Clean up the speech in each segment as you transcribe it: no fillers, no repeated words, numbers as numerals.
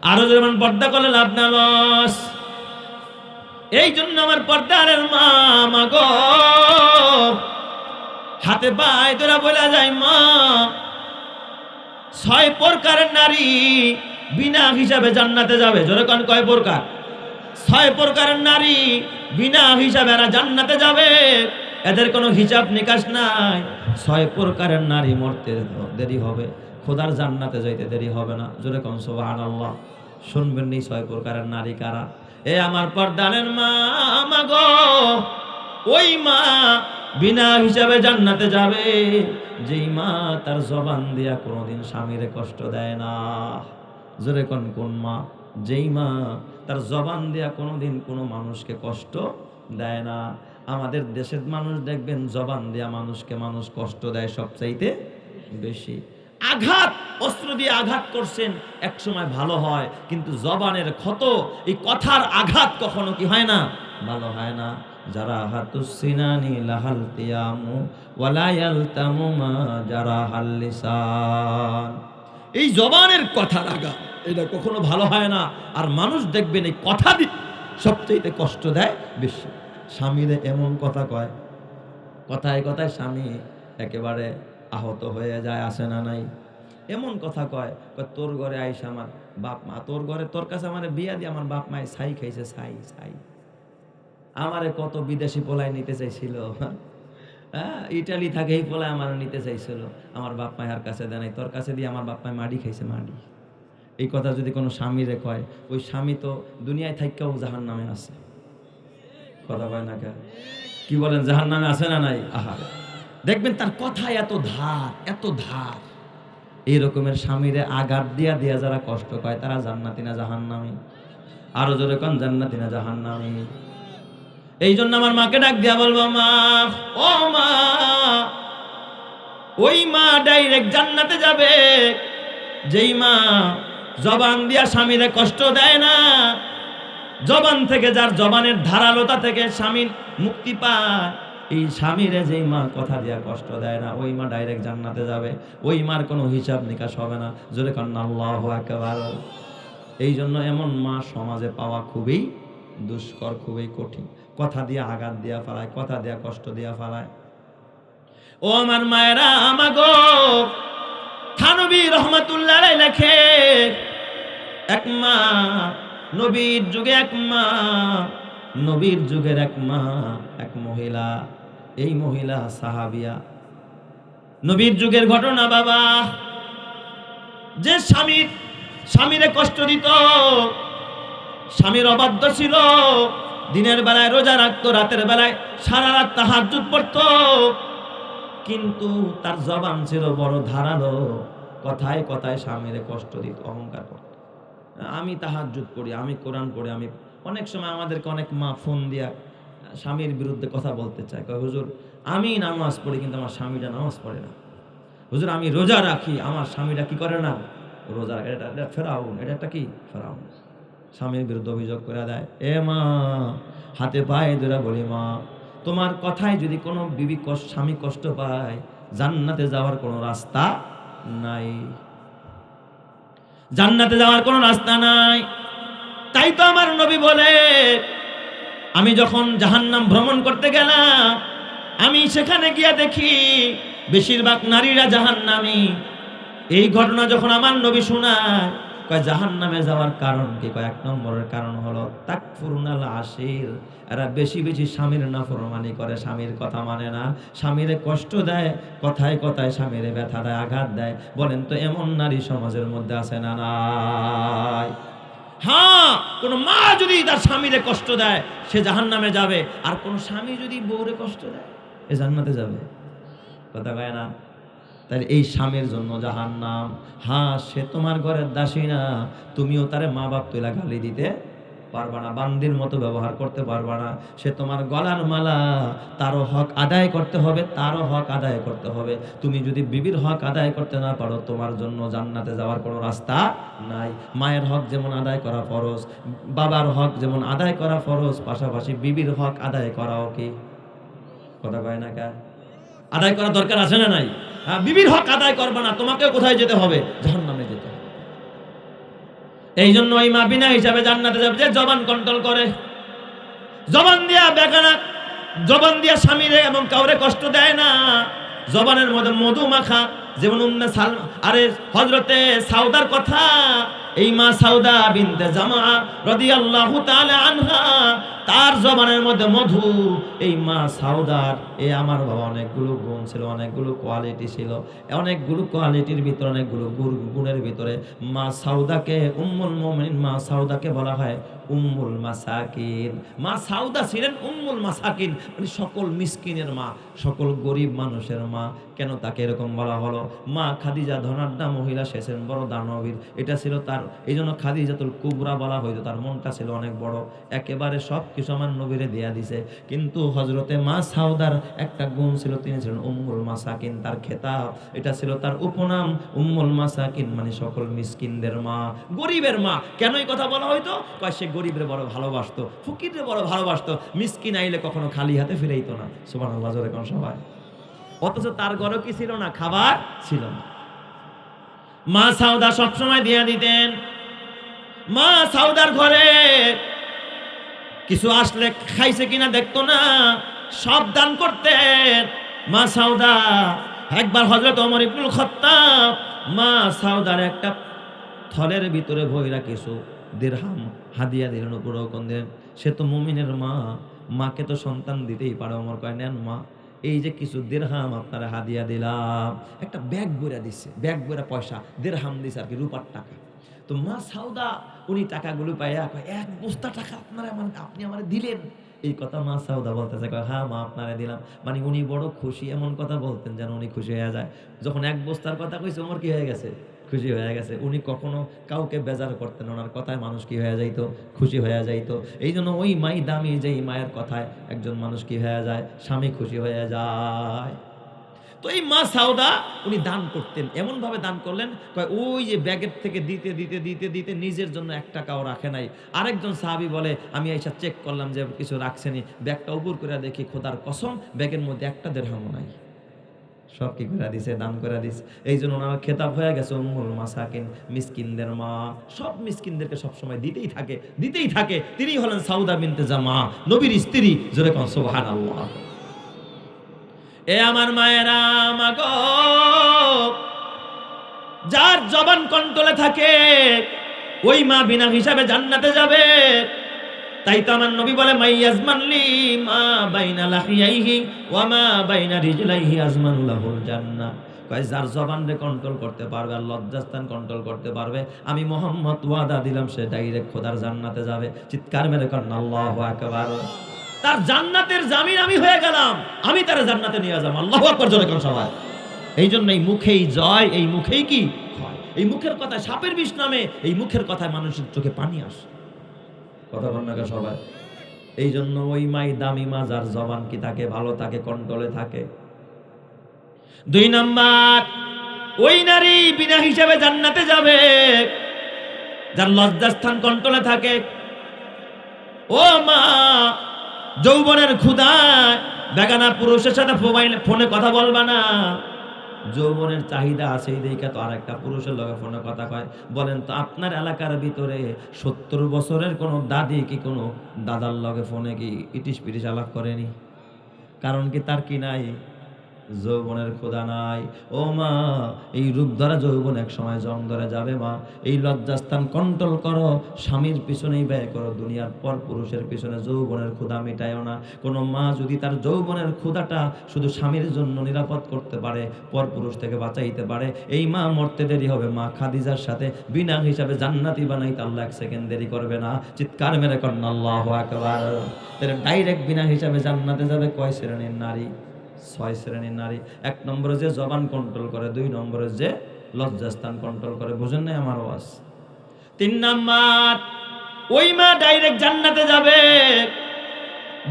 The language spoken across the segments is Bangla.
আরো যেমন পর্দা করলে লাভ না লস। এই জন্য আমার পর্দার মা মাগো হাতে পায়ে তোরা বলা যায় মা, 6 প্রকারের নারী বিনা হিসাবে জান্নাতে যাবে। জোরে কোন কয় প্রকার? 6 প্রকারের নারী বিনা হিসাবে এরা জান্নাতে যাবে, এদের কোনো হিসাব নিকাশ নাই। 6 প্রকারের নারী মরতে দেরি হবে, খোদার জান্নাতে যাইতে দেরি হবে না। জোরে কোন সুবহানাল্লাহ। শুনবেন নি 6 প্রকারের নারী কারা? এ আমার পর্দারের মা মাগো, ওই মা বিনা হিসাবে জান্নাতে যাবে যেই মা তার জবান দিয়া কোনোদিন স্বামীরে কষ্ট দেয় না। জোরে কোন কোন মা? যেই মা তার জবান দিয়া কোনোদিন কোনো মানুষকে কষ্ট দেয় না। আমাদের দেশের মানুষ দেখবেন জবান দিয়া মানুষকে মানুষ কষ্ট দেয় সবচাইতে বেশি। আঘাত, অস্ত্র দিয়ে আঘাত করছেন, এক সময় ভালো হয়, কিন্তু জবানের ক্ষত, এই কথার আঘাত কখনো কি হয় না? ভালো হয় না। যারা হাতুসিনানি লাহাল তিয়ামু ওয়ালা ইয়ালতামু মা যারা হাল লিসান। এই জবানের কথার আঘাত এটা কখনো ভালো হয় না। আর মানুষ দেখবেন এই কথা দিয়ে সবচেয়ে কষ্ট দেয় বেশি। স্বামীরে এমন কথা কয়, কথায় কথায় স্বামী একেবারে আহত হয়ে যায়, আসে না নাই? এমন কথা কয়, তোর ঘরে আইস আমার বাপ মা, তোর ঘরে তোর কাছে আমার বিয়া দিয়ে আমার বাপ মায় ছাই খাইছে, ছাই ছাই। আমারে কত বিদেশি পোলায় নিতে চাইছিল, ইটালি থাকে এই পোলায় আমার নিতে চাইছিল, আমার বাপ মায়ের কাছে দেয় নাই, তোর কাছে দিয়ে আমার বাপ মায় মাড়ি খাইছে মাড়ি। এই কথা যদি কোনো স্বামীরে কয়, ওই স্বামী তো দুনিয়ায় থাইকাও জাহান্নামে আছে। কথা কয় না কে? কি বলেন, জাহান্নামে আছে না নাই? আহারে, দেখবেন তার কথায় এত ধার, এত ধার। এই রকমের স্বামীরে আঘাত দিয়া দিয়া যারা কষ্ট পায় তারা জান্নাতি না জাহান্নামী? আরো জোরে কোন, জান্নাতি না জাহান্নামী? এই জন্য আমার মাকে ডাক দিয়া বলবো, মা ও মা, ওই মা ডাইরেক্ট জান্নাতে যাবে যেই মা জবান দিয়া স্বামীরে কষ্ট দেয় না। জবান থেকে, যার জবানের ধারালোতা থেকে স্বামীর মুক্তি পায়, এই স্বামীরে যেই মা কথা দিয়া কষ্ট দেয় না, ওই মা ডাইরেক্ট জান্নাতে যাবে। ওই মার কোনো হিসাব নিকাশ হবে না। জোরে কন্না আল্লাহু আকবার। এই জন্য এমন মা সমাজে পাওয়া খুবই দুষ্কর, খুবই কঠিন। কথা দিয়া আঘাত দিয়া ফেলায়, কথা দিয়া কষ্ট দিয়া ফেলায়। ও আমার মায়েরা আমাগো, থানবী রহমাতুল্লাহ আলাইহি লেখে, এক মা, নবীর যুগে এক মা, নবীর যুগের এক মা, এক মহিলা। এই মহিলা সাহাবিয়া। নবীর যুগের ঘটনা বাবা, যে স্বামীরে কষ্ট দিত, স্বামীর অবাধ্য ছিল, দিনের বেলায় রোজা রাখতো, রাতের বেলায় সারা রাত তাহাজ্জুদ পড়তো, কিন্তু তার জবান ছিল বড় ধারালো, কথায় কথায় স্বামীরে কষ্ট দিত, অহংকার করত। আমি তাহাজ্জুদ করি, আমি কোরআন পড়ি, আমি অনেক সময় আমাদেরকে অনেক মা ফোন দিয়া স্বামীর বিরুদ্ধে কথা বলতে চায়, কয় হুজুর আমি নামাজ পড়ি কিন্তু আমার স্বামীটা নামাজ পড়ে না। হুজুর আমি রোজা রাখি, আমার স্বামীটা কি করে না? রোজা রাখে। এটা ফেরাউন, এটা একটা কি ফেরাউন। স্বামীর বিরুদ্ধে অভিযোগ করে দেয়। এ মা, হাতে পায়ে ধরে বলি, মা তোমার কথায় যদি কোনো বিবি স্বামী কষ্ট পায়, জান্নাতে যাওয়ার কোনো রাস্তা নাই, জান্নাতে যাওয়ার কোনো রাস্তা নাই। তাই তো আমার নবী বলে, আমি যখন জাহান্নাম ভ্রমণ করতে গেলাম, আমি সেখানে গিয়া দেখি বেশিরভাগ নারীরা জাহান্নামী। এই ঘটনা যখন আমার নবী শোনায়, কয় জাহান্নামে যাওয়ার কারণ কি? কয় 1 নম্বরের কারণ হলো তাকফুরুনাল আশির, এরা বেশি বেশি স্বামীর নাফরমানি করে, স্বামীর কথা মানে না, স্বামীরে কষ্ট দেয়, কথায় কথায় স্বামীরে ব্যথা দেয়, আঘাত দেয়। বলেন তো এমন নারী সমাজের মধ্যে আছে না নাই? হ্যাঁ, কোন মা যদি তার স্বামীরে কষ্ট দেয় সে জাহান্নামে যাবে, আর কোন স্বামী যদি বউরে কষ্ট দেয় এ জান্নাতে যাবে। কথা কয় না? তাহলে এই স্বামীর জন্য জাহান্নাম। হ্যাঁ, সে তোমার ঘরের দাসী না, তুমিও তারে মা বাপ তুইলা গালি দিতে পারবা না, বান্দির মতো ব্যবহার করতে পারবা না। সে তোমার গলার মালা, তারও হক আদায় করতে হবে, তারও হক আদায় করতে হবে। তুমি যদি বিবির হক আদায় করতে না পারো, তোমার জন্য জান্নাতে যাওয়ার কোনো রাস্তা নাই। মায়ের হক যেমন আদায় করা ফরজ, বাবার হক যেমন আদায় করা ফরজ, পাশাপাশি বিবির হক আদায় করাও কি? কথা কয় না কা? আদায় করা দরকার আছে না নাই? বিবির হক আদায় করবা না, তোমাকেও কোথায় যেতে হবে? জাহান্নামে যেতে হবে। এই জন্য ওই মা বিনা হিসাবে জান্নাতে যাবে যে জবান কন্ট্রোল করে, জবান দিয়া বেগানা, জবান দিয়া স্বামীরে এবং কাউরে কষ্ট দেয় না, জবানের মধ্যে মধু মাখা, যেমন আরে হযরতে সাউদার কথা, এই মা সাউদা বিনতে জামা রাদিয়াল্লাহু তাআলা আনহা, তার জবানের মধ্যে মধু। এই মা সাউদার আমার বাবা অনেকগুলো গুণ ছিল, অনেকগুলো কোয়ালিটি ছিল, অনেকগুলো কোয়ালিটির ভিতরে অনেকগুলো গুণের ভিতরে মা সাউদাকে উম্মুল মুমিনিন, মা সাউদাকে বলা হয় উম্মুল মাসাকিন। মা সাউদা ছিলেন উম্মুল মাসাকিন, মানে সকল মিসকিনের মা, সকল গরিব মানুষের মা। কেন তাকে এরকম বলা হলো? মা খাদিজা ধনাঢ্যা মহিলা, সে ছিলেন বড় দানবীর, এটা ছিল তার, এই জন্য খাদিজাতুল কুবরা বলা হইতো। তার মনটা ছিল অনেক বড়, একেবারে সব কিছু আমার নবীরে দেয়া দিছে। কিন্তু হযরতে মা সাউদার একটা গুণ ছিল, তিনি ছিলেন উম্মুল মাসাকিন। তার খেতাব, এটা ছিল তার উপনাম, উম্মুল মাসাকিন, মানে সকল মিসকিনদের মা, গরিবের মা। কেন এই কথা বলা হইতো? কয় সে গরিবরে বড় ভালোবাসতো, ফকিররে বড় ভালোবাসতো, মিসকিন আইলে কখনো খালি হাতে ফিরাইতো না। সুবহানাল্লাহ, জোরে কোন সবাই। অথচ তার ঘরে কি ছিল না? খাবার ছিল না। মা সাউদা সবসময় দিয়া দিতেন। মা সাউদার ঘরে কিছু আসলে খাইছে কিনা দেখতো না, সব দান করতেন মা সাউদা। একবার হযরত ওমর ইবনুল খাত্তাব মা সাউদার একটা থলের ভিতরে ভইরা কিছু দিরহাম হাদিয়া দিলেন, উপরকন দিলেন। সে তো মুমিনের মা, মাকে তো সন্তান দিতেই পারে। ওমর কয়, নেন মা, এই যে কিছু দিরহাম আপনারা হাদিয়া দিলাম। একটা ব্যাগ বইরা দিচ্ছে, ব্যাগ বইরা পয়সা, দিরহাম দিছে আর কি, রূপার টাকা। তো মা সাউদা উনি টাকাগুলো পাইয়া কয়, এক বস্তা টাকা আপনারা আপনি আমার দিলেন। এই কথা মা সাউদা বলতেছে, কয় হ্যাঁ মা আপনারা দিলাম। মানে উনি বড় খুশি, এমন কথা বলতেন যেন উনি খুশি হয়ে যায়। যখন এক বস্তার কথা কইছে, ওমর কি হয়ে গেছে? খুশি হয়ে গেছে। উনি কখনো কাউকে বেজার করতেন, ওনার কথায় মানুষ কি হয়ে যাইতো? খুশি হয়ে যাইতো। এই জন্য ওই মাই দামি, যেই মায়ের কথায় একজন মানুষ কি হয়ে যায়? স্বামী খুশি হয়ে যায়। তো এই মা সাউদা উনি দান করতেন, এমন ভাবে দান করলেন, কয় ওই যে ব্যাগের থেকে দিতে দিতে দিতে দিতে নিজের জন্য 1 টাকাও রাখে নাই। আরেকজন সাহাবী বলে, আমি এসে চেক করলাম যে কিছু রাখছেনি, ব্যাগটা উপর করে দেখি, খোদার কসম ব্যাগের মধ্যে একটা দিরহামও নাই। সব কি করে দিছে? দান করে দিছে। এই জন্য ওনার খেতাব হয়ে গেছে উম্মুল মাসাকিন, মিসকিনদের মা। সব মিসকিনদেরকে সবসময় দিতেই থাকে, দিতেই থাকে। তিনি হলেন সাউদা বিনতে জামা, নবীর স্ত্রী। জোরে কোন সুবহানাল্লাহ। এ আমার মায়েরা, মাগো, যার জবান কন্ট্রোলে থাকে ওই মা বিনা হিসাবে জান্নাতে যাবে। তাই তো আমার নবী বলে, মাইয়াজমানলি মা বাইনা লাহিয়াইহি ওয়া মা বাইনা রিজলাইহি আজমানু লাহুল জান্নাহ। কয় যার জবানকে কন্ট্রোল করতে পারবে আর লজ্জাস্থান কন্ট্রোল করতে পারবে, আমি মুহাম্মদ ওয়াদা দিলাম সে ডাইরেক্ট খোদার জান্নাতে যাবে। চিৎকার মেরে করেন আল্লাহু আকবার। তার জান্নাতের জামিন আমি হয়ে গেলাম, আমি তার জান্নাতে নিয়ে যাব। আল্লাহু আকবার, জোরে কোন সবাই। এই জন্য এই মুখেই জয়, এই মুখেই কি হয়? এই মুখের কথা সাপের বিষ নামে, এই মুখের কথায় মানুষের চোখে পানি আসে। কথা বল না সবাই। এই জন্য ওই মাই দামি মা, যার জবান কি থাকে? ভালো থাকে, কন্ট্রোলে থাকে। 2 নাম্বার, ওই নারী বিনা হিসাবে জান্নাতে যাবে যার লজ্জাস্থান কন্ট্রোলে থাকে। ও মা, যৌবনের ক্ষুধায় বেগানা পুরুষের সাথে ফোনে কথা বলবা না। যৌবনের চাহিদা আছে এই দেখে তো আরেকটা পুরুষের লগে ফোনে কথা কয়। বলেন তো আপনার এলাকার ভিতরে 70 বছরের কোনো দাদি কি কোনো দাদার লগে ফোনে কি ইটিস পিটিস আলাপ করেনি? কারণ কি তার কি নাই? যৌবনের ক্ষুধা নাই। ও মা, এই রূপ ধরা যৌবন এক সময় জং ধরে যাবে মা। এই লজ্জাস্থান কন্ট্রোল করো, স্বামীর পিছনেই ব্যয় করো, দুনিয়ার পর পুরুষের পিছনে যৌবনের ক্ষুধা মিটায়ও না। কোনো মা যদি তার যৌবনের ক্ষুধাটা শুধু স্বামীর জন্য নিরাপদ করতে পারে, পর পুরুষ থেকে বাঁচাইতে পারে, এই মা মরতে দেরি হবে। মা খাদিজার সাথে বিনা হিসাবে জান্নাতি বানাইতে আল্লাহ 1 সেকেন্ড দেরি করবে না। চিৎকার মেরে করেন আল্লাহু আকবার। তাহলে ডাইরেক্ট বিনা হিসাবে জান্নাতে যাবে কয় শ্রেণীর নারী? 6 শ্রেণীর নারী। 1 নম্বরে যে জবান কন্ট্রোল করে, 2 নম্বরে যে লজ্জাস্থান কন্ট্রোল করে। বুঝেন নাই আমার ওয়াজ? 3 নাম্বার, ওই মা ডাইরেক্ট জান্নাতে যাবে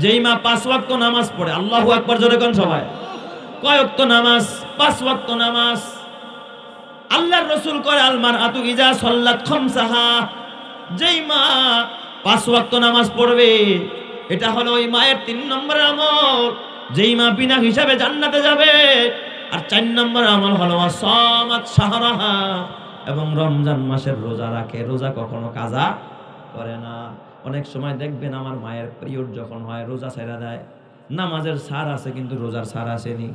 যেই মা 5 ওয়াক্ত নামাজ পড়ে। আল্লাহু আকবার, জোরে কোন সবাই। কয় ওয়াক্ত নামাজ? 5 ওয়াক্ত নামাজ। আল্লাহর রাসূল কয় আল মারআতু ইজা সাল্লাত খামসাহা। যেই মা 5 ওয়াক্ত নামাজ পড়বে, এটা হলো ওই মায়ের 3 নম্বরের আমল। যেই মা বিনা হিসাবে জান্নাতে যাবে। আর 4 নম্বর আমল হলো সামাত শাহরাহা। এবং রমজান মাসের রোজা রাখে, রোজা কখনো কাজা করে না। অনেক সময় দেখবেন আমার মায়ের পিরিয়ড যখন হয় রোজা ছেড়ে দেয়, নামাজের সার আছে কিন্তু রোজার সার আসেনি,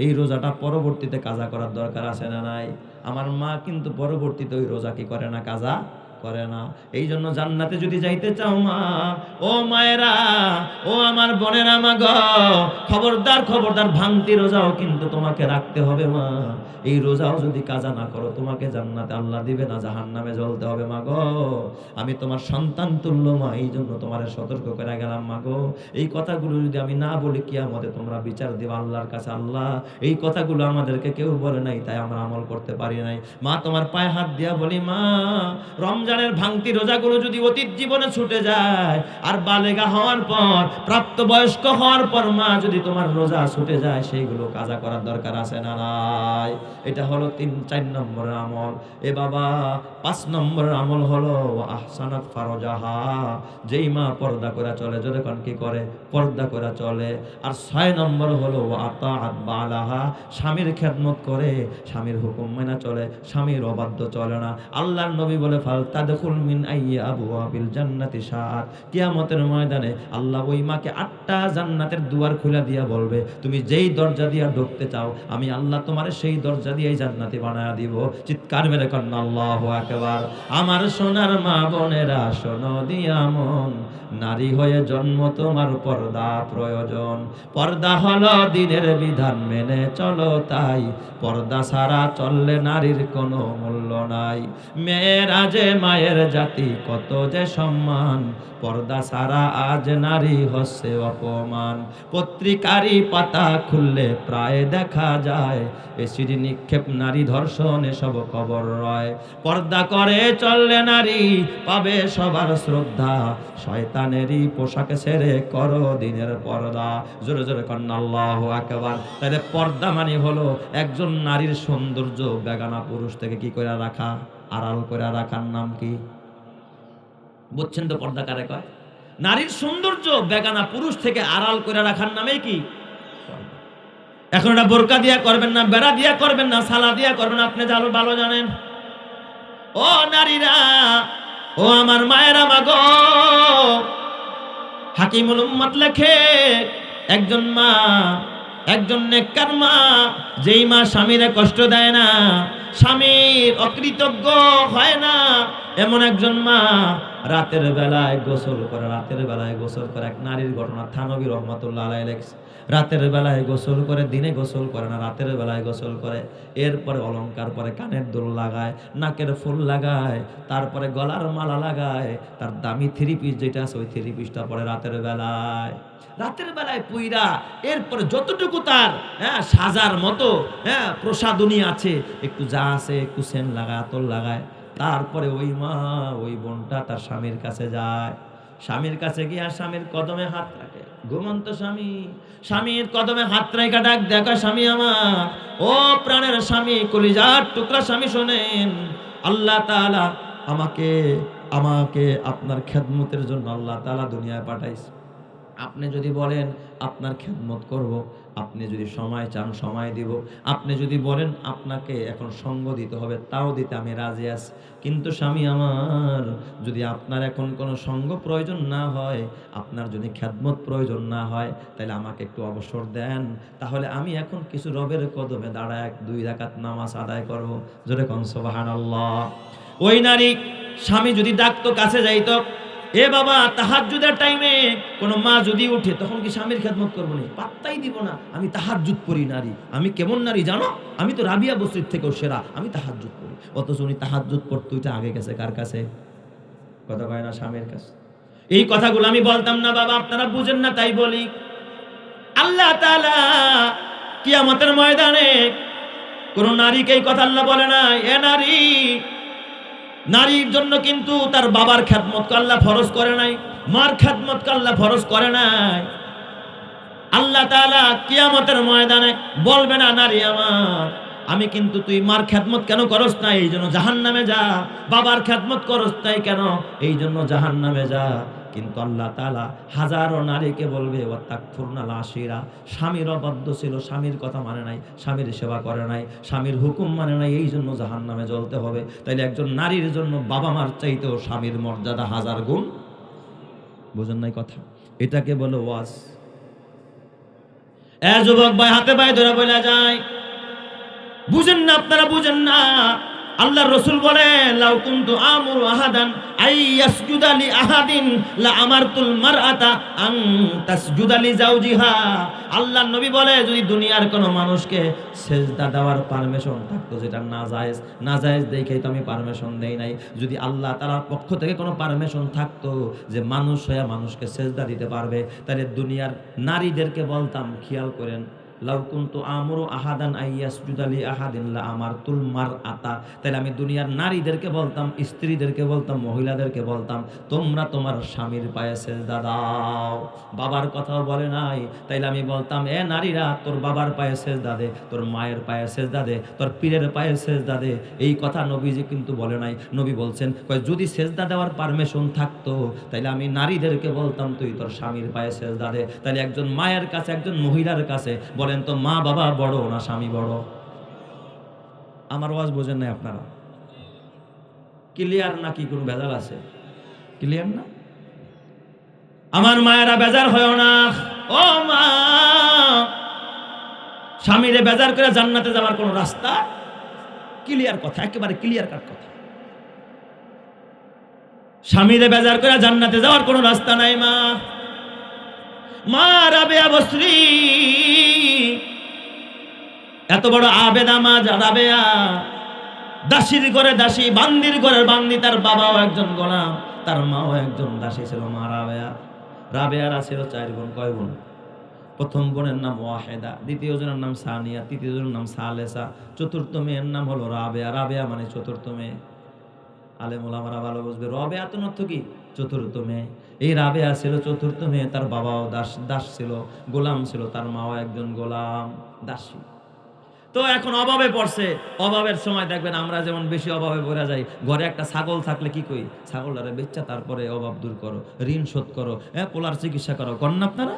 এই রোজাটা পরবর্তীতে কাজা করার দরকার আছে না নাই? আমার মা কিন্তু পরবর্তীতে ওই রোজা কি করে না, কাজা করে না। এই জন্য জান্নাতে যদি যাইতে চাও মা, ও মায়েরা, ও আমার বোনেরা, মা গো, খবরদার খবরদার, ভাঙতি রোজাও কিন্তু তোমাকে রাখতে হবে মা। এই রোজাও যদি কাজা না করো তোমাকে জান্নাতে আল্লাহ দিবে না, জাহান্নামে জ্বলতে হবে মা গো। আমি তোমার সন্তান তুল্য মা, এই জন্য তোমার সতর্ক করে গেলাম মা গো। এই কথাগুলো যদি আমি না বলি কিয়ামতে তোমরা বিচার দিবা আল্লাহর কাছে, আল্লাহ এই কথাগুলো আমাদেরকে কেউ বলে নাই তাই আমরা আমল করতে পারি নাই। মা তোমার পায়ে হাত দিয়া বলি মা, রমজানের ভাঙতি রোজাগুলো যদি অতীত জীবনে ছুটে যায় আর বালেগা হওয়ার পর, প্রাপ্তবয়স্ক হওয়ার পর মা যদি তোমার রোজা ছুটে যায়, সেইগুলো কাজা করার দরকার আছে না নাই? এটা হলো 3-4 নম্বরের আমল। এ বাবা 5 নম্বরের আমল হলো আহসানাত ফারজাহা, যেই মা পর্দা করে চলে, যখন কি করে, পর্দা করে চলে। আর 6 নম্বর হলো আতাআত বালাহা, স্বামীর খেদমত করে, স্বামীর হুকুম মেনে চলে, স্বামীর অবাধ্য চলে না। আল্লাহর নবী বলে ফালতাদখুল মিন আইয়্যি আবওয়াবিল জান্নাতি শাআত, কিয়ামতের ময়দানে আল্লাহ ওই মাকে 8টা জান্নাতের দুয়ার খুলে দিয়া বলবে, তুমি যেই দরজা দিয়া ঢুকতে চাও আমি আল্লাহ তোমারে সেই দরজা দিয়েই জান্নাতি বানায়া দিব। চিৎকার মেরে কন্না আল্লাহু আকবার। আমার সোনার মা বোনেরা শোনো দিয়া মন, নারী হয়ে জন্ম তোমার পর্দা প্রয়োজন। পর্দা হলো দিনের বিধান মেনে চলো তাই, পর্দা ছাড়া চললে নারীর কোনো মূল্য নাই। মেয়ের আজে মায়ের জাতি কত যে সম্মান, পর্দা ছাড়া আজ নারী হচ্ছে অপমান। পত্রিকারি পাতা খুললে প্রায় দেখা যায়, এসিড নিক্ষেপ, নারী ধর্ষণ, এসব খবর রয়। পর্দা করে চললে নারী পাবে সবার শ্রদ্ধা, শয়তানেরই পোশাকে ছেড়ে করো দিনের পর্দা। জোরে জোরে কন্না আল্লাহু আকবার। তাহলে পর্দা মানে হলো একজন নারীর সৌন্দর্য বেগানা পুরুষ থেকে কি করে রাখা, আড়াল করে রাখার নাম কি? বুঝছেন তো পর্দা কারে কয়? নারীর সৌন্দর্য বেগানা পুরুষ থেকে আড়াল করে রাখার নামে কি পর্দা। এখন এটা বোরকা দিয়া করবেন না, বেড়া দিয়া করবেন না, সালা দিয়া করবেন, আপনি ভালো জানেন। ও নারীরা, ও আমার মায়েরা, মাগো, হাকিমুল উম্মাত লেখে, একজন মা, একজন নেককার মা, যেই মা স্বামীরে কষ্ট দেয় না, স্বামীর অকৃতজ্ঞ হয় না, এমন একজন মা রাতের বেলায় গোসল করে, রাতের বেলায় গোসল করে। এক নারীর ঘটনা থানবী রহমাতুল্লাহ আলাইহি লেখছে, রাতের বেলায় গোসল করে, দিনে গোসল করে না, রাতের বেলায় গোসল করে। এরপরে অলংকার পরে, কানের দুল লাগায়, নাকের ফুল লাগায়, তারপরে গলার মালা লাগায়, তার দামি 3 পিস যেটা আছে ওই 3 পিসটা পরে রাতের বেলায়, রাতের বেলায় পুইরা। এরপরে যতটুকু তার সাজার মতো প্রসাদনী আছে, একটু যা আছে একটু সেন লাগায়, আতর লাগায়। তারপরে ওই মা, ওই বোনটা তার স্বামীর কাছে যায়। স্বামীর কাছে গিয়ে স্বামীর কদমে হাত রাখে, ঘুমন্ত স্বামী, স্বামীর কদমে হাত রেখে ডাক দেখা, স্বামী আমার, ও প্রাণের স্বামী, কলিজার টুকরা স্বামী, শোনেন, আল্লাহ তাআলা আমাকে আপনার খেদমতের জন্য আল্লাহ তাআলা দুনিয়ায় পাঠাইছে। আপনি যদি বলেন আপনার খেদমত করব, আপনি যদি সময় চান সময় দিব, আপনি যদি বলেন আপনাকে এখন সঙ্গ দিতে হবে তাও দিতে আমি রাজি আছি। কিন্তু স্বামী আমার, যদি আপনার এখন কোনো সঙ্গ প্রয়োজন না হয়, আপনার যদি খেদমত প্রয়োজন না হয়, তাহলে আমাকে একটু অবসর দেন, তাহলে আমি এখন কিছু রবের কদমে দাঁড়ায় 2 রাকাত নামাজ আদায় করব। জোরে কোন সুবহানাল্লাহ। ওই নারী স্বামী যদি ডাকতো, কাছে যাইতো, এ বাবা তাহাজ্জুদের টাইমে কোন মা যদি উঠে, তখন কি স্বামীর খেদমত করবো না? পাত্তাই দিব না। আমি তাহাজ্জুদ পড়ি নারী, আমি কেমন নারী জানো, আমি তো রাবিয়া বসরির থেকেও সেরা, আমি তাহাজ্জুদ পড়ি। অথচ উনি তাহাজ্জুদ পড়তে ওইটা আগে গেছে কার কাছে? কথা কয় না, স্বামীর কাছে। এই কথাগুলো আমি বলতাম না বাবা, আপনারা বুঝেন না তাই বলি। আল্লাহ তাআলা কিয়ামতের ময়দানে কোন নারীকে এই কথা আল্লাহ বলে না, এ নারী, নারীর জন্য কিন্তু তার বাবার খেদমত আল্লাহ ফরজ করে নাই, মার খেদমত আল্লাহ ফরজ করে নাই। আল্লাহ তাআলা কিয়ামতের ময়দানে বলবে না, নারী আমার, আমি কিন্তু তুই মার খেদমত কেন করস না, এই জন্য জাহান্নামে যা। বাবার খেদমত করস তাই কেন, এই জন্য জাহান্নামে যা। কিন্তু আল্লাহ তাআলা হাজারো নারীকে বলবে ওয়াতাকফুরনাল আশিরা, স্বামীর অবাধ্য ছিল, স্বামীর কথা মানে নাই, স্বামীর সেবা করে নাই, স্বামীর হুকুম মানে নাই, এই জন্য জাহান্নামে জ্বলতে হবে। তাইলে একজন নারীর জন্য বাবা মার চাইতেও স্বামীর মর্যাদা হাজার গুণ। বুঝেন নাই কথা? এটাকে বলে ওয়াজ। যুবক ভাই হাতে পায়ে ধরে বলে যায়, বুঝেন না আপনারা, বুঝেন না। আল্লাহর রাসূল বলেন লাউ কুনতু আমুরু আহাদান আইয়াসজুদা লি আহাদিন লা আমারতুল মারআতা আন তাসজুদা লি জাওজিহা। আল্লাহর নবী বলে যদি দুনিয়ার কোন মানুষকে সেজদা দেওয়ার পারমিশন থাকতো, যেটা নাজায়েজ, নাজায়েজ দেখেই তো আমি পারমিশন দেই নাই। যদি আল্লাহ তাআলার পক্ষ থেকে কোনো পারমিশন থাকতো যে মানুষ হয়ে মানুষকে সেজদা দিতে পারবে, তাহলে দুনিয়ার নারীদেরকে বলতাম, খেয়াল করেন, লাউ কুনতু আমুরু আহাদান আইয়াসজুদা লি আহাদিন লা আমারতুল মারআতা। তাহলে আমি দুনিয়ার নারীদেরকে বলতাম, স্ত্রীদেরকে বলতাম, মহিলাদেরকে বলতাম, তোমরা তোমার স্বামীর পায়ে সেজদা দাও। বাবার কথাও বলে নাই। তাইলে আমি বলতাম, এ নারীরা তোর বাবার পায়ে সেজদা দে, তোর মায়ের পায়ে সেজদা দে, তোর পীরের পায়ে সেজদা দে। এই কথা নবীজি কিন্তু বলে নাই। নবী বলছেন যদি সেজদা দেওয়ার পারমিশন থাকতো, তাইলে আমি নারীদেরকে বলতাম তুই তোর স্বামীর পায়ে সেজদা দে। তাইলে একজন মায়ের কাছে, একজন মহিলার কাছে বলেন তো, মা বাবা বড় না স্বামী বড়? আমার ওয়াজ বোঝেন নাই আপনারা? ক্লিয়ার নাকি কোনো ভেজাল আছে? ক্লিয়ার না? আমার মায়েরা বেজার হয় না। ও মা, স্বামীরে বেজার করে জান্নাতে যাওয়ার কোন রাস্তা? ক্লিয়ার কথা, একেবারে ক্লিয়ার কাট কথা। স্বামীরে বেজার করে জান্নাতে যাওয়ার কোন রাস্তা নাই। মা, মা রাবেয়া বসরি, এত বড় আবেদা মা রাবেয়া, দাসীর ঘরে দাসী, বান্দির ঘরের বান্দি, তার বাবাও একজন গোলাম, তার মাও একজন দাসী ছিল মা রাবেয়া। রাবেয়ারা ছিল 4 বোন। কয় বোন? প্রথম বোনের নাম ওয়াহেদা, দ্বিতীয় জনের নাম সানিয়া, তৃতীয় জনের নাম সালেসা, চতুর্থ মেয়ের নাম হলো রাবেয়া। রাবেয়া মানে চতুর্থ মেয়ে। আলেম ওলামারা ভালো বুঝবে, রাবেয়া তো অর্থ কি? চতুর্থ মেয়ে। এই রাবেয়া ছিল চতুর্থ মেয়ে। তার বাবাও দাস ছিল, গোলাম ছিল, তার মাও একজন গোলাম, দাসী। তো এখন অভাবে পড়ছে। অভাবের সময় দেখবেন আমরা যেমন বেশি অভাবে পড়ে যাই, ঘরে একটা ছাগল থাকলে কি কই, ছাগলটারে বেচ্চা তারপরে অভাব দূর করো, ঋণ শোধ করো, পোলার চিকিৎসা করো, করেন না আপনারা?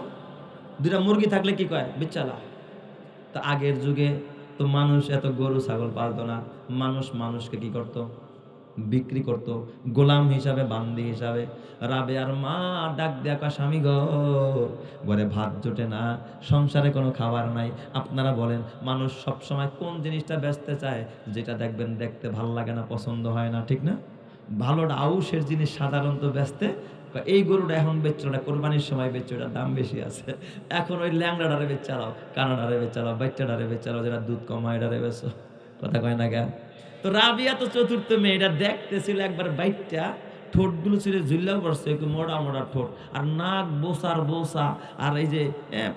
2টা মুরগি থাকলে কি কয়, বেচ্চালা। তো আগের যুগে তো মানুষ এত গরু ছাগল পালতো না। মানুষ মানুষকে কি করত, বিক্রি করত, গোলাম হিসাবে, বান্দি হিসাবে। রাবেয়ার মা ডাক দেখা, স্বামী গো, ঘরে ভাত জোটে না, সংসারে কোনো খাবার নাই। আপনারা বলেন মানুষ সব সময় কোন জিনিসটা বেচতে চায়? যেটা দেখবেন দেখতে ভাল লাগে না, পছন্দ হয় না, ঠিক না? ভালো আউশের জিনিস সাধারণত বেচতে, এই গরুটা এখন বেচছো না, কোরবানির সময় বেচছো, এটার দাম বেশি আছে। এখন ওই ল্যাংড়াটারে বেচালাও, কানাডারে বেচালাও, বাচ্চাটারে বেচালাও, যেটা দুধ কমায় এটারে বেচো। কথা কয় না কেন? তো রাবিয়া তো চতুর্থ মেয়ে, এটা দেখতেছিল একবার বাইটটা, ঠোঁটগুলো ছিল ঝুল্লাও পড়ছে, একটু মোটা মোটা ঠোঁট, আর নাক বোসার বোসা, আর এই যে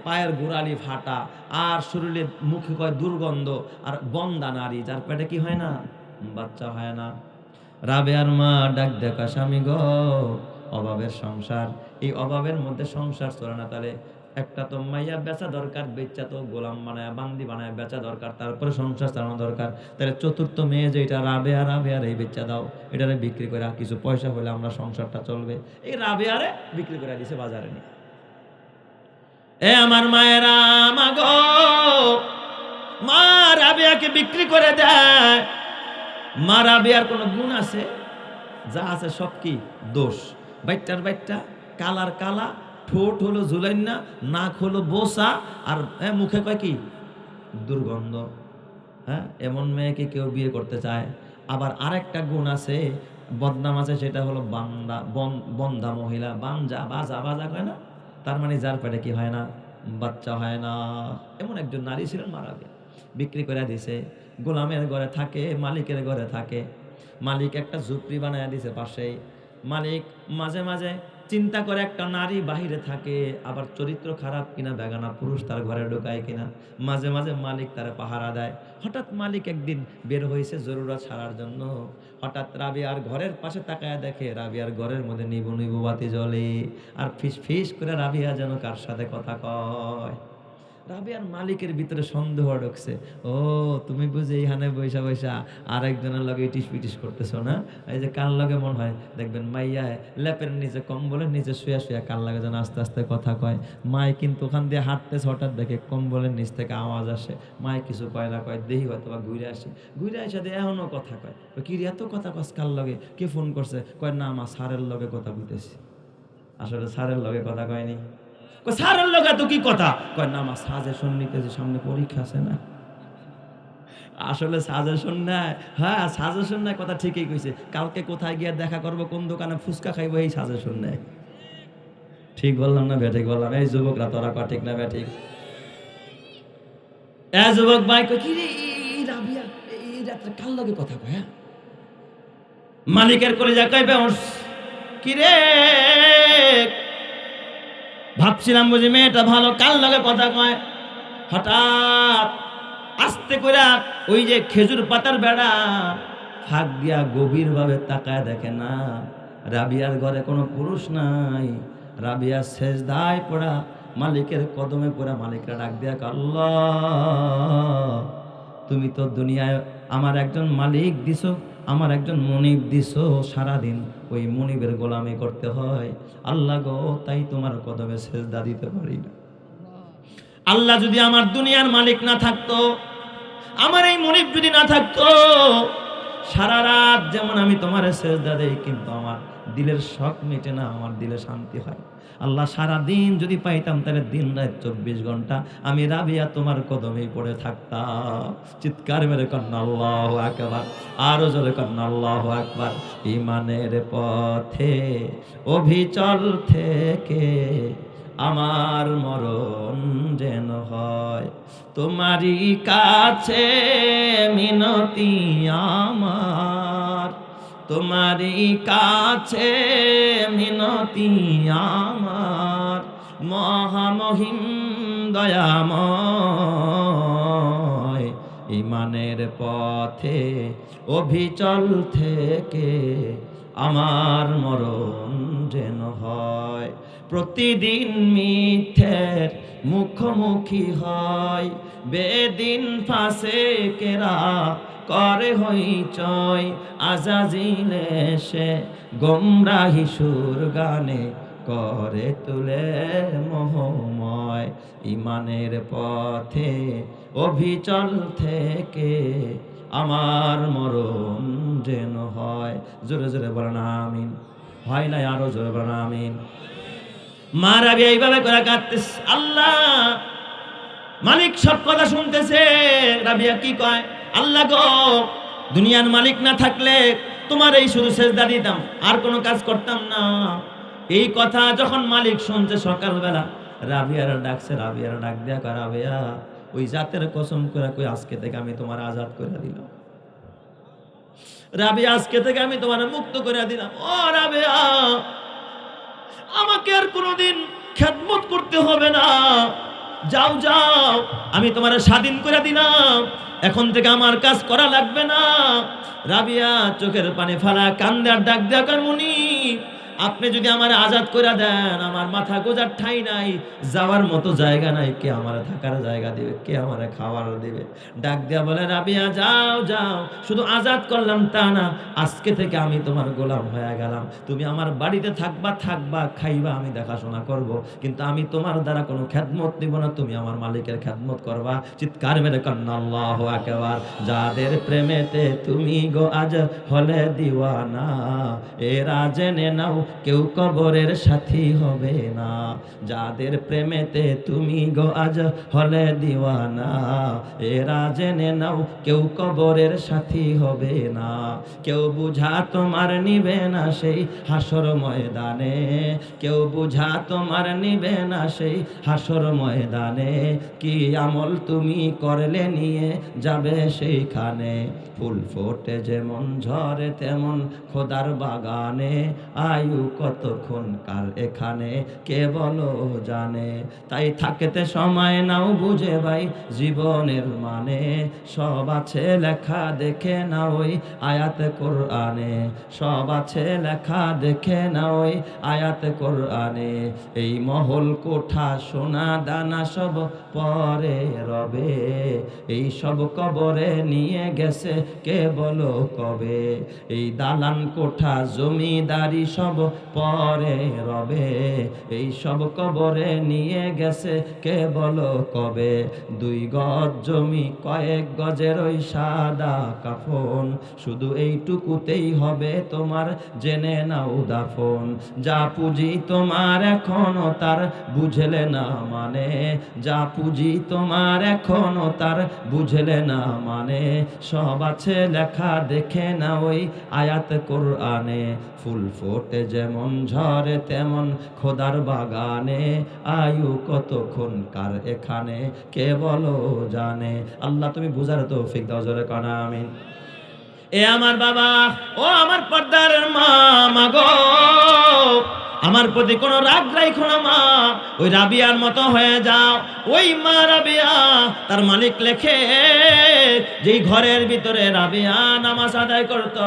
পায়ের গোড়ালি ফাটা, আর শরীরে মুখে কয় দুর্গন্ধ, আর গন্ধা নারী, যার পেটে কি হয় না, বাচ্চা হয় না। রাবেয়ার মা ডাক দেখা, স্বামী গো, অভাবের সংসার, এই অভাবের মধ্যে সংসার চলে না, তাহলে একটা তো মাইয়া বেচা দরকার, বেচা তো গোলাম বানায়, বান্দি বানায় বেচা দরকার, তারপরে সংসার চালানো দরকার। তাহলে চতুর্থ মেয়ে যেটা রাবেয়ার এই বেচা দাও, এটারে বিক্রি করে কিছু পয়সা হলে আমরা সংসারটা চলবে। এই রাবেয়ারে বিক্রি করে দিছে বাজারে নিয়ে। আমার মায়েরা, মা গো, মা রাবেয়াকে বিক্রি করে দেয়। মা রাবেয়ার কোনো গুণ আছে? যা আছে সব কি দোষ। বাইটটা কালার কালা, ঠোঁট হলো ঝুলাইনা, নাক হলো বোসা, আর মুখে কয় কি দুর্গন্ধ। এমন মেয়েকে কেউ বিয়ে করতে চায়? আবার আরেকটা গুণ আছে, বদনাম আছে, সেটা হলো বন্ধা মহিলা, বাজা কয় না, তার মানে যার পেটে কি হয় না, বাচ্চা হয় না। এমন একজন নারী ছিলেন, মারা গিয়ে বিক্রি করে দিছে। গোলামের ঘরে থাকে, মালিকের ঘরে থাকে। মালিক একটা ঝুপড়ি বানায় দিছে পাশেই। মালিক মাঝে মাঝে চিন্তা করে একটা নারী বাহিরে থাকে, আবার চরিত্র খারাপ কিনা, বেগানা পুরুষ তার ঘরে ঢোকায় কিনা, মাঝে মাঝে মালিক তার পাহারা দেয়। হঠাৎ মালিক একদিন বের হয়েছে জরুরত ছাড়ার জন্য। হঠাৎ রাবিয়ার ঘরের পাশে তাকায় দেখে রাবিয়ার ঘরের মধ্যে নিবু নিবু বাতি জ্বলে, আর ফিস ফিস করে রাবিয়া যেন কার সাথে কথা কয়। রাবিয়ার মালিকের ভিতরে সন্দেহ ঢুকছে। ও, তুমি বুঝি এইখানে বৈশা বৈশা আরেকজনের লগে ইটিস পিটিস করতেছো না? এই যে কার লগে মন হয় দেখবেন মাইয়া লেপের নিচে কম্বলের নিচে শুয়া শুয়া কার লাগে যেন আস্তে আস্তে কথা কয়। মায় কিন্তু ওখান দিয়ে হাঁটতেছে, হঠাৎ দেখে কম্বলের নিচ থেকে আওয়াজ আসে। মায় কিছু কয় না, কয় দেহি হয়তো বা ঘুরে আসে। ঘুরে আসে দিয়ে এখনও কথা কয়। কি রে এত কথা কস কার লগে? কে ফোন করছে? কয় না আমার স্যারের লগে কথা বলতেছি। আসলে স্যারের লগে কথা কয়নি। স্যারের লগে তো কি কথা? কয় না আমার সাজেশন নিতেছি, সামনে পরীক্ষা আছে না। আসলে সাজেশন নেয়, হ্যাঁ সাজেশন নেয়, কথা ঠিকই কইছে। কালকে কোথায় গিয়ে দেখা করবো, কোন দোকানে ফুচকা খাইবো, এই সাজেশন নেয়। ঠিক বললাম না ব্যাঠিক বললাম? এই যুবকরা তোরা কয় ঠিক না ব্যাঠিক? এ যুবক ভাই কয় কি রে এই রাবিয়া এই রাত্রে কার লগে কথা কয়? হ্যাঁ মালিকের কলিজা কইবে কি রে, ভাবছিলাম বুঝি মেয়েটা ভালো, কার লগে কথা কয়? হঠাৎ আস্তে করে ওই যে খেজুর পাতার বেড়া ফাঁক দিয়া গভীর ভাবে তাকায় দেখে না রাবিয়ার ঘরে কোনো পুরুষ নাই। রাবিয়া সেজদায় পড়া, মালিকের কদমে পড়া, মালিকরা ডাক দিয়া আল্লাহ, তুমি তো দুনিয়ায় আমার একজন মালিক দিছো, আমার একজন মনিব দিছো, সারাদিন ওই মনিবের গোলামি করতে হয় আল্লাহ গো, তাই তোমার কদমে সেজদা দিতে পারি না। আল্লাহ যদি আমার দুনিয়ার মালিক না থাকতো, আমার এই মনিব যদি না থাকতো, সারা রাত যেমন আমি তোমার সেজদা দেই, কিন্তু আমার দিলের শখ মেটে না, আমার দিলে শান্তি হয়। আল্লাহ সারা দিন যদি পাইতাম, তাহলে দিন রাত 24 ঘন্টা আমি রাবিয়া তোমার কদমেই পড়ে থাকতাম। চিৎকার মেরে কন্যা আল্লাহু আকবার, আরো জোরে কন্যা আল্লাহু আকবার। ইমানের পথে অভিচল থেকে আমার মরণ যেন হয়, তোমারই কাছে মিনতি আমার, তোমারই কাছে মিনতি আমার, মহামহিম দয়াময়। ইমানের পথে অভিচল থেকে আমার মরণ যেন হয়, প্রতিদিন মিথ্যের মুখোমুখি হয়, বেদিন ফাঁসে কেরা করে হইচই, আজাজিলে সে গোমরাহি সুর গানে করে তুলে মোহময়। ইমানের পথে অভিচল থেকে আমার মরণ যেন হয়। জোরে জোরে বলেন আমিন। হয় না আরো জোরে বলেন আমিন। মা রাবিয়া এইভাবে করে কাঁদতেছে, আল্লাহ মালিক সব কথা শুনতেছে। রাবিয়া কি কয়, আল্লাহ গো, দুনিয়ার মালিক না থাকলে তোমার এই শুধু সেজদা দিতাম, আর কোনো কাজ করতাম না। এই কথা যখন মালিক শুনছে সকালবেলা, রাবিয়ার ডাকছে, রাবিয়ার ডাক দিয়া কয় রাবিয়া, ওই জাতের কসম করে কই আজকে থেকে আমি তোমার আজাদ করে দিলাম। রাবিয়া আজকে থেকে আমি তোমার মুক্ত করে দিলাম। ও রাবিয়া, আমাকে আর কোনোদিন খেদমত করতে হবে না, যাও যাও, আমি তোমার স্বাধীন করে দিলাম, এখন থেকে আমার কাজ করা লাগবে না। রাবিয়া চোখের পানি ফেলা কান্দে আর ডাক দেয়া কর, মুনিব আপনি যদি আমার আজাদ করে দেন, আমার মাথা গোজার ঠাই নাই, যাওয়ার মতো জায়গা নাই, কে আমার থাকার জায়গা দিবে, কে আমার খাবার দিবে? ডাক দেয়া বলে, রাবিয়া যাও যাও, শুধু আজাদ করলাম তা না, আজকে থেকে আমি তোমার গোলাম হয়ে গেলাম। তুমি আমার বাড়িতে থাকবা, থাকবা খাইবা, আমি দেখাশোনা করব, কিন্তু আমি তোমার দ্বারা কোনো খেদমত নিব না, তুমি আমার মালিকের খেদমত করবা। চিৎকার মেরে কন্যা আল্লাহু আকবার। যাদের প্রেমেতে তুমি গো আজ হলে দিওয়ানা, এরা জেনে নাও কেউ কবরের সাথী হবে না। যাদের প্রেমেতে তুমি গো আজ হলে দিওয়ানা, এরা জেনে নাও কেউ কবরের সাথী হবে না। কেউ বুঝা তোমার নিবে না সেই হাসর ময়দানে, কেউ বুঝা তোমার নিবে না সেই হাসর ময়দানে। কি আমল তুমি করলে নিয়ে যাবে সেইখানে, ফুল ফোটে যেমন ঝরে তেমন খোদার বাগানে, আয়ু আয়ু কতক্ষণ কার এখানে কে বলো জানে। তাই থাকতে সময় নাও বুঝে ভাই জীবনের মানে, সব আছে লেখা দেখে না ওই আয়াত কোরআনে, সব আছে লেখা দেখে না ওই আয়াত কোরআনে। এই মহল কোঠা সোনা দানা সব পরে রবে, এই সব কবরে নিয়ে গেছে কে বলো কবে। এই দালান কোঠা জমিদারি সব পরে রবে, এই সব কবরে নিয়ে গেছে কে বলো কবে। 2 গজ জমি কয়েক গজের ওই সাদা কাফন, শুধু এইটুকুতেই হবে তোমার জেনে নাও দাফন। যা পুঁজি তোমার এখনো তার বুঝলে না মানে, যা পুঁজি তোমার এখনো তার বুঝলে না মানে, সব আছে লেখা দেখে না ওই আয়াত কোরআনে। ফুল ফোটে যেমন ঝরে তেমন খোদার বাগানে, আয়ু কতক্ষণ কার এখানে কে বলো জানে। আল্লাহ তুমি বুঝার তৌফিক দাও, জোরে কানা আমিন। এ আমার বাবা, ও আমার পর্দার মা, মাগো আমার প্রতি কোনো রাগ রাখো না মা, ওই রাবিয়ার মতো হয়ে যাও। ওই মা রাবিয়া, তার মালিক লেখে যেই ঘরের ভিতরে রাবিয়া নামাজ আদায় করত,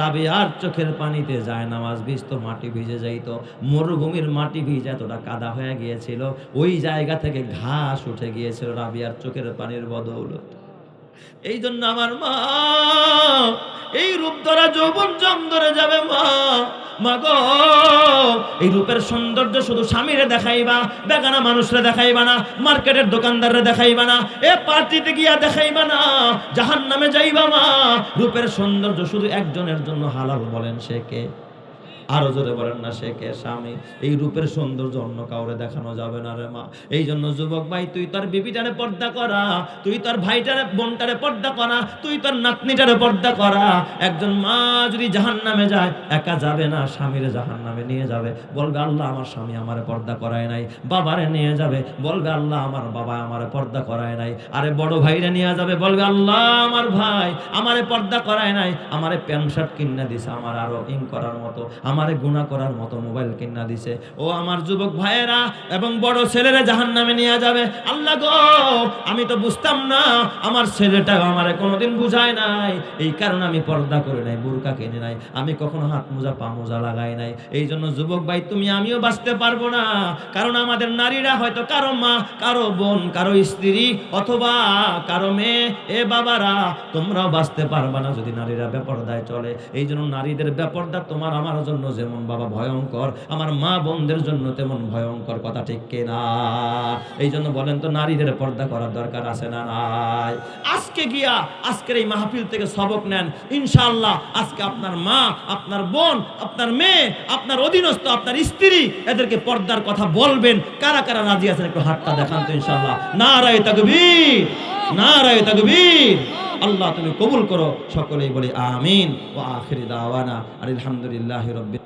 রাবিয়ার চোখের পানিতে যায় নামাজ ভিজতো, মাটি ভিজে যাইত, মরুভূমির মাটি ভিজে এতটা কাদা হয়ে গিয়েছিল, ওই জায়গা থেকে ঘাস উঠে গিয়েছিল রাবিয়ার চোখের পানির বদৌলত। এই জন্য আমার মা এই রূপ ধরা যৌবন জম ধরে যাবে মা, মাগো এই রূপের সৌন্দর্য শুধু স্বামীরে দেখাইবা, বেগানা মানুষরে দেখাইবা না, মার্কেটের দোকানদাররে দেখাইবা না, এ পার্টিতে গিয়া দেখাইবা না, জাহান্নামে যাইবা মা। রূপের সৌন্দর্য শুধু একজনের জন্য হালাল, বলেন সে কে? আরো জোরে বলেন না, সে কে? স্বামী। এই রূপের সৌন্দর্য অন্য কাউরে দেখানো যাবে না রে মা। এই জন্য যুবক ভাই, তুই তোর বিবিটারে পর্দা করা, তুই তোর ভাইটারে বোনটারে পর্দা করা, তুই তোর নাতনিটারে পর্দা করা। একজন মা যদি জাহান্নামে যায়, একা যাবে না, স্বামীরে জাহান্নামে নিয়ে যাবে, বলবে আল্লাহ আমার স্বামী আমারে পর্দা করায় নাই। বাবারে নিয়ে যাবে, বলবে আল্লাহ আমার বাবা আমারে পর্দা করায় নাই। আরে বড় ভাইরে নিয়ে যাবে, বলবে আল্লাহ আমার ভাই আমারে পর্দা করায় নাই, আমারে প্যান্ট শার্ট কিনা দিছে আমার আরো ইং করার মতো, আমারে গুনাহ করার মতো মোবাইল কিনা দিছে। ও আমার যুবক ভাইয়েরা এবং বড় ছেলেরা জাহান্নামে নিয়ে যাবে। আল্লাহ গো, আমি তো বুঝতাম না, আমার ছেলেটাও আমারে কোনোদিন বুঝায় নাই, এই কারণে আমি পর্দা করে নাই, বোরকা কিনে নাই, আমি কখনো হাত মোজা পা মোজা লাগাই নাই। এই জন্য যুবক ভাই, তুমি আমিও বাঁচতে পারবো না, কারণ আমাদের নারীরা হয়তো কারো মা, কারো বোন, কারো স্ত্রী অথবা কারো মেয়ে। এ বাবারা, তোমরাও বাঁচতে পারবা না যদি নারীরা বেপরদায় চলে। এই জন্য নারীদের বেপরদা তোমার আমার জন্য যেমন বাবা ভয়ঙ্কর, আমার মা বোনদের জন্য তেমন ভয়ঙ্কর, কথা ঠিক কিনা? এই জন্য বলেন তো, নারীদের পর্দা করার দরকার আছে না নাই? আজকে গিয়া আজকের এই মাহফিল থেকে সবক নেন ইনশাআল্লাহ। আজকে আপনার মা, আপনার বোন, আপনার মেয়ে, আপনার অধীনস্থ, আপনার স্ত্রী, এদেরকে পর্দার কথা বলবেন। কারা কারা রাজি আছেন একটু হাতটা দেখান তো ইনশাআল্লাহ। নারায়ে তাকবীর, নারায়ে তাকবীর। আল্লাহ তুমি কবুল করো, সকলেই বলি আমিন। ওয়া আখিরি দাওয়ানা আলহামদুলিল্লাহি রাব্বিল